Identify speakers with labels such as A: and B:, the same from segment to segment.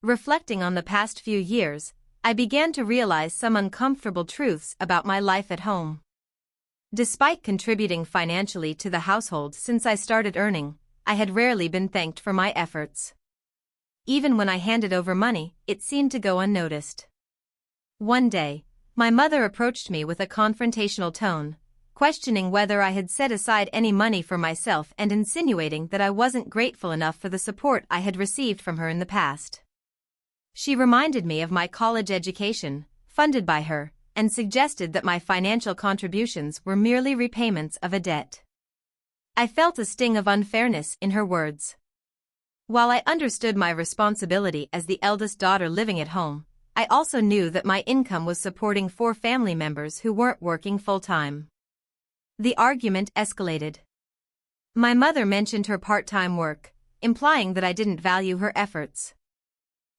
A: Reflecting on the past few years, I began to realize some uncomfortable truths about my life at home. Despite contributing financially to the household since I started earning, I had rarely been thanked for my efforts. Even when I handed over money, it seemed to go unnoticed. One day, my mother approached me with a confrontational tone, questioning whether I had set aside any money for myself and insinuating that I wasn't grateful enough for the support I had received from her in the past. She reminded me of my college education, funded by her, and suggested that my financial contributions were merely repayments of a debt. I felt a sting of unfairness in her words. While I understood my responsibility as the eldest daughter living at home, I also knew that my income was supporting 4 family members who weren't working full-time. The argument escalated. My mother mentioned her part-time work, implying that I didn't value her efforts.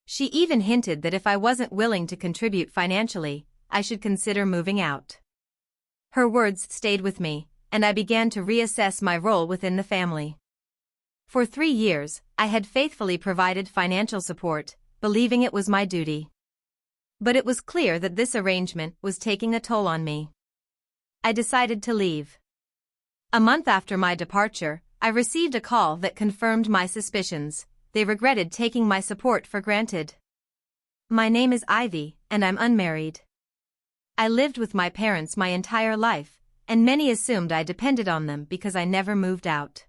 A: She even hinted that if I wasn't willing to contribute financially, I should consider moving out. Her words stayed with me, and I began to reassess my role within the family. For 3 years, I had faithfully provided financial support, believing it was my duty. But it was clear that this arrangement was taking a toll on me. I decided to leave. A month after my departure, I received a call that confirmed my suspicions. They regretted taking my support for granted. My name is Ivy, and I'm unmarried. I lived with my parents my entire life, and many assumed I depended on them because I never moved out.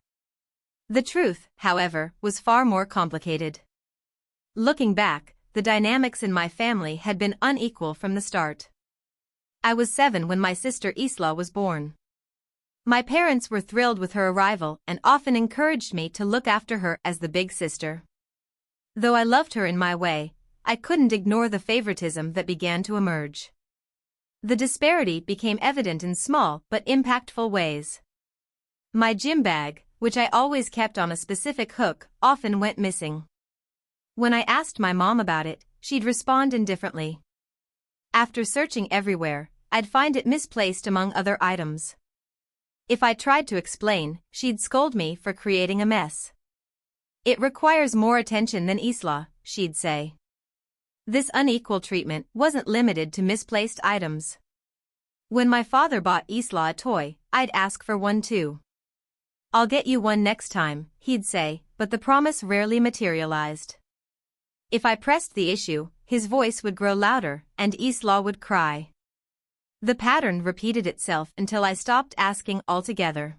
A: The truth, however, was far more complicated. Looking back, the dynamics in my family had been unequal from the start. I was 7 when my sister Isla was born. My parents were thrilled with her arrival and often encouraged me to look after her as the big sister. Though I loved her in my way, I couldn't ignore the favoritism that began to emerge. The disparity became evident in small but impactful ways. My gym bag, which I always kept on a specific hook, often went missing. When I asked my mom about it, she'd respond indifferently. After searching everywhere, I'd find it misplaced among other items. If I tried to explain, she'd scold me for creating a mess. It requires more attention than Isla, she'd say. This unequal treatment wasn't limited to misplaced items. When my father bought Isla a toy, I'd ask for one too. "I'll get you one next time," he'd say, but the promise rarely materialized. If I pressed the issue, his voice would grow louder, and Isla would cry. The pattern repeated itself until I stopped asking altogether.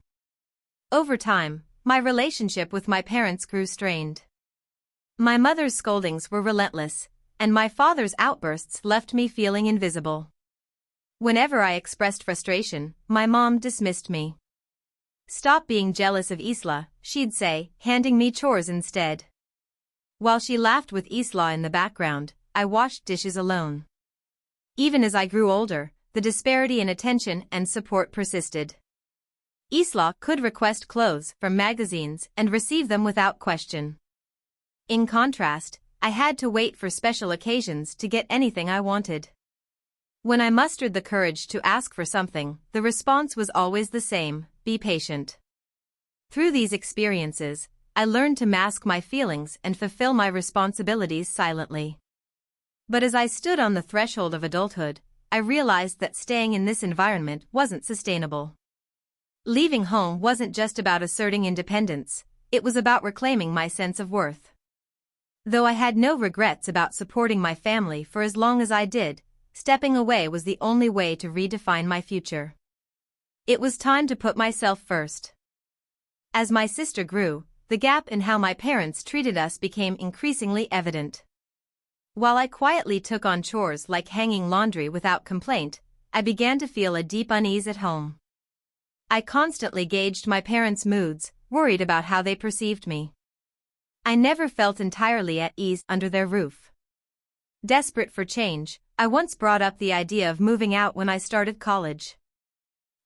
A: Over time, my relationship with my parents grew strained. My mother's scoldings were relentless, and my father's outbursts left me feeling invisible. Whenever I expressed frustration, my mom dismissed me. "Stop being jealous of Isla," she'd say, handing me chores instead. While she laughed with Isla in the background, I washed dishes alone. Even as I grew older, the disparity in attention and support persisted. Isla could request clothes from magazines and receive them without question. In contrast, I had to wait for special occasions to get anything I wanted. When I mustered the courage to ask for something, the response was always the same: be patient. Through these experiences, I learned to mask my feelings and fulfill my responsibilities silently. But as I stood on the threshold of adulthood, I realized that staying in this environment wasn't sustainable. Leaving home wasn't just about asserting independence, it was about reclaiming my sense of worth. Though I had no regrets about supporting my family for as long as I did, stepping away was the only way to redefine my future. It was time to put myself first. As my sister grew, the gap in how my parents treated us became increasingly evident. While I quietly took on chores like hanging laundry without complaint, I began to feel a deep unease at home. I constantly gauged my parents' moods, worried about how they perceived me. I never felt entirely at ease under their roof. Desperate for change, I once brought up the idea of moving out when I started college.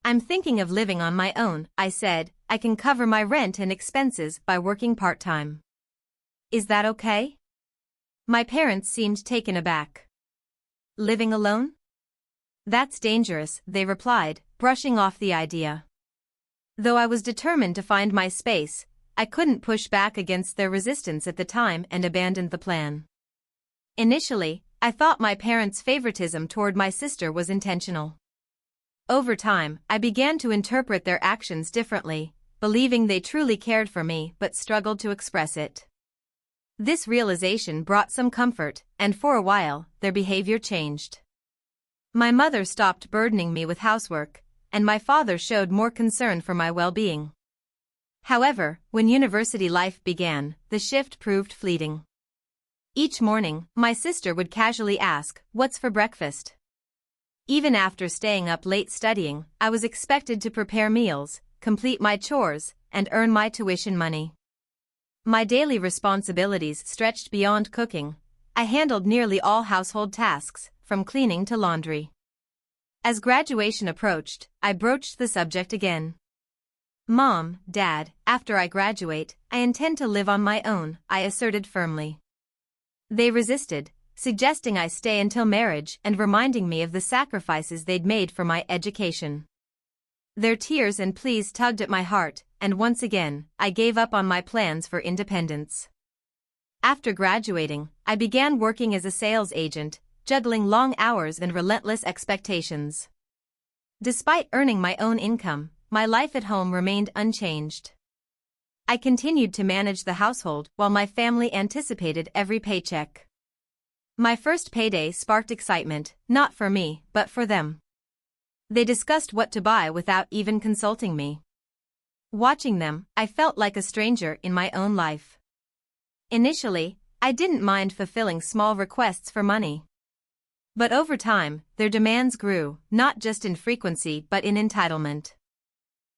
A: "I'm thinking of living on my own," I said. "I can cover my rent and expenses by working part-time. Is that okay?" My parents seemed taken aback. "Living alone? That's dangerous," they replied, brushing off the idea. Though I was determined to find my space, I couldn't push back against their resistance at the time and abandoned the plan. Initially, I thought my parents' favoritism toward my sister was intentional. Over time, I began to interpret their actions differently, believing they truly cared for me but struggled to express it. This realization brought some comfort, and for a while, their behavior changed. My mother stopped burdening me with housework, and my father showed more concern for my well-being. However, when university life began, the shift proved fleeting. Each morning, my sister would casually ask, "What's for breakfast?" Even after staying up late studying, I was expected to prepare meals, complete my chores, and earn my tuition money. My daily responsibilities stretched beyond cooking. I handled nearly all household tasks, from cleaning to laundry. As graduation approached, I broached the subject again. "Mom, Dad, after I graduate, I intend to live on my own," I asserted firmly. They resisted, suggesting I stay until marriage and reminding me of the sacrifices they'd made for my education. Their tears and pleas tugged at my heart, and once again, I gave up on my plans for independence. After graduating, I began working as a sales agent, juggling long hours and relentless expectations. Despite earning my own income, my life at home remained unchanged. I continued to manage the household while my family anticipated every paycheck. My first payday sparked excitement, not for me, but for them. They discussed what to buy without even consulting me. Watching them, I felt like a stranger in my own life. Initially, I didn't mind fulfilling small requests for money. But over time, their demands grew, not just in frequency but in entitlement.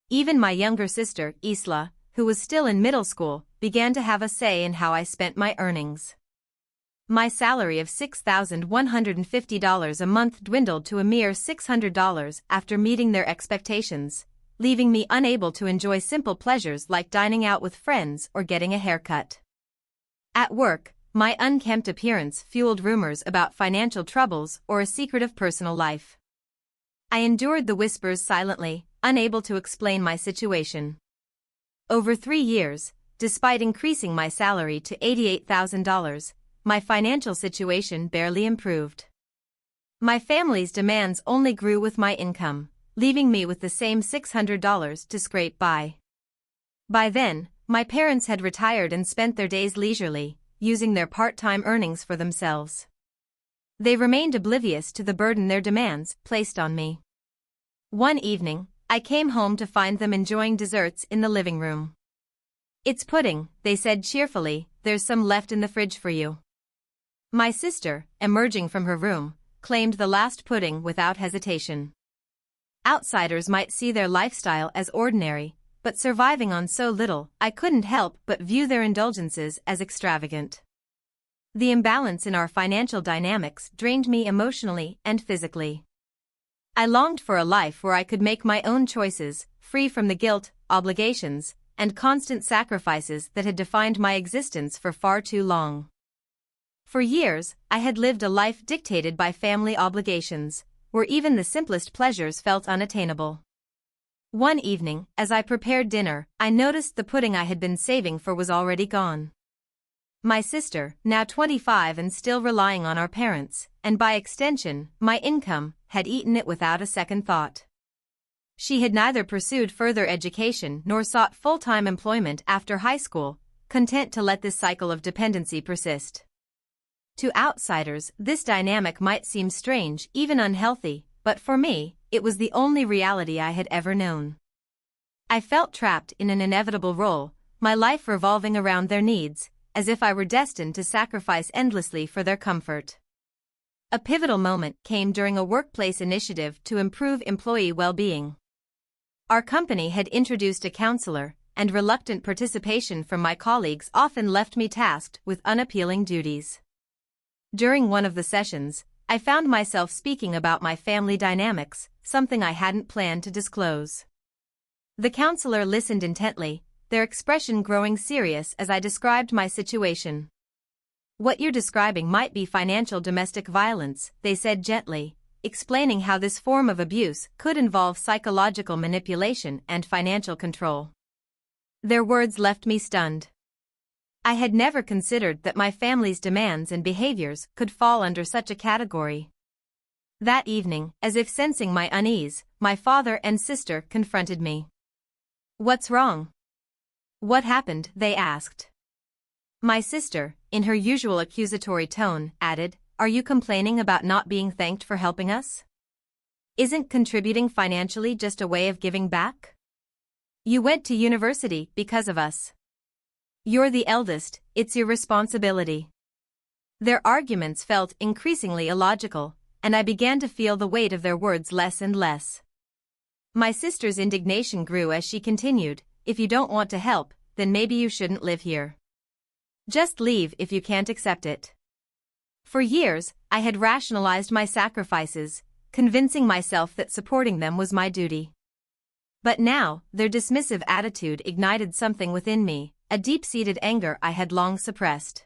A: Even my younger sister, Isla, who was still in middle school, began to have a say in how I spent my earnings. My salary of $6,150 a month dwindled to a mere $600 after meeting their expectations, leaving me unable to enjoy simple pleasures like dining out with friends or getting a haircut. At work, my unkempt appearance fueled rumors about financial troubles or a secretive personal life. I endured the whispers silently, unable to explain my situation. Over 3 years, despite increasing my salary to $88,000, my financial situation barely improved. My family's demands only grew with my income, leaving me with the same $600 to scrape by. By then, my parents had retired and spent their days leisurely, using their part-time earnings for themselves. They remained oblivious to the burden their demands placed on me. One evening, I came home to find them enjoying desserts in the living room. "It's pudding," they said cheerfully, "there's some left in the fridge for you." My sister, emerging from her room, claimed the last pudding without hesitation. Outsiders might see their lifestyle as ordinary, but surviving on so little, I couldn't help but view their indulgences as extravagant. The imbalance in our financial dynamics drained me emotionally and physically. I longed for a life where I could make my own choices, free from the guilt, obligations, and constant sacrifices that had defined my existence for far too long. For years, I had lived a life dictated by family obligations, where even the simplest pleasures felt unattainable. One evening, as I prepared dinner, I noticed the pudding I had been saving for was already gone. My sister, now 25 and still relying on our parents, and by extension, my income, had eaten it without a second thought. She had neither pursued further education nor sought full-time employment after high school, content to let this cycle of dependency persist. To outsiders, this dynamic might seem strange, even unhealthy, but for me, it was the only reality I had ever known. I felt trapped in an inevitable role, my life revolving around their needs, as if I were destined to sacrifice endlessly for their comfort. A pivotal moment came during a workplace initiative to improve employee well-being. Our company had introduced a counselor, and reluctant participation from my colleagues often left me tasked with unappealing duties. During one of the sessions, I found myself speaking about my family dynamics, something I hadn't planned to disclose. The counselor listened intently, their expression growing serious as I described my situation. "What you're describing might be financial domestic violence," they said gently, explaining how this form of abuse could involve psychological manipulation and financial control. Their words left me stunned. I had never considered that my family's demands and behaviors could fall under such a category. That evening, as if sensing my unease, my father and sister confronted me. "What's wrong?" "What happened?" they asked. My sister, in her usual accusatory tone, added, "Are you complaining about not being thanked for helping us? Isn't contributing financially just a way of giving back? You went to university because of us. You're the eldest, it's your responsibility." Their arguments felt increasingly illogical, and I began to feel the weight of their words less and less. My sister's indignation grew as she continued, "If you don't want to help, then maybe you shouldn't live here. Just leave if you can't accept it." For years, I had rationalized my sacrifices, convincing myself that supporting them was my duty. But now, their dismissive attitude ignited something within me, a deep-seated anger I had long suppressed.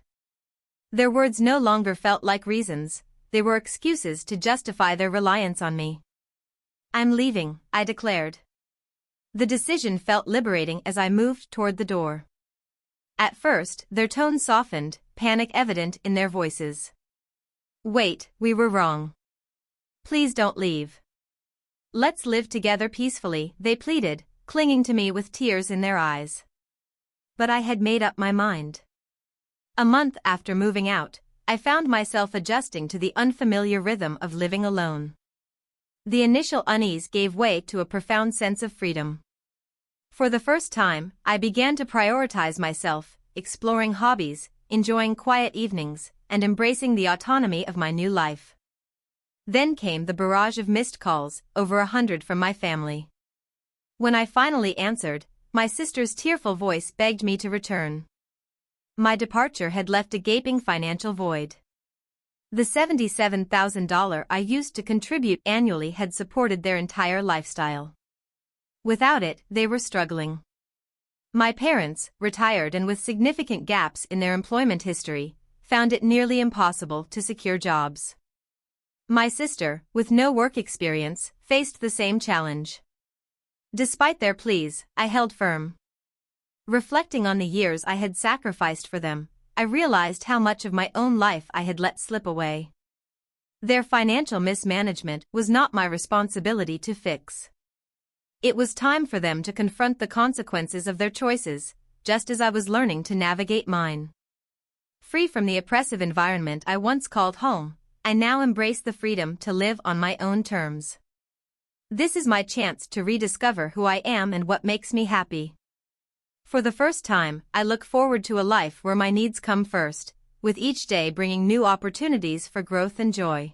A: Their words no longer felt like reasons, they were excuses to justify their reliance on me. "I'm leaving," I declared. The decision felt liberating as I moved toward the door. At first, their tone softened, panic evident in their voices. "Wait, we were wrong. Please don't leave. Let's live together peacefully," they pleaded, clinging to me with tears in their eyes. But I had made up my mind. A month after moving out, I found myself adjusting to the unfamiliar rhythm of living alone. The initial unease gave way to a profound sense of freedom. For the first time, I began to prioritize myself, exploring hobbies, enjoying quiet evenings, and embracing the autonomy of my new life. Then came the barrage of missed calls, over 100 from my family. When I finally answered, my sister's tearful voice begged me to return. My departure had left a gaping financial void. The $77,000 I used to contribute annually had supported their entire lifestyle. Without it, they were struggling. My parents, retired and with significant gaps in their employment history, found it nearly impossible to secure jobs. My sister, with no work experience, faced the same challenge. Despite their pleas, I held firm. Reflecting on the years I had sacrificed for them, I realized how much of my own life I had let slip away. Their financial mismanagement was not my responsibility to fix. It was time for them to confront the consequences of their choices, just as I was learning to navigate mine. Free from the oppressive environment I once called home, I now embrace the freedom to live on my own terms. This is my chance to rediscover who I am and what makes me happy. For the first time, I look forward to a life where my needs come first, with each day bringing new opportunities for growth and joy.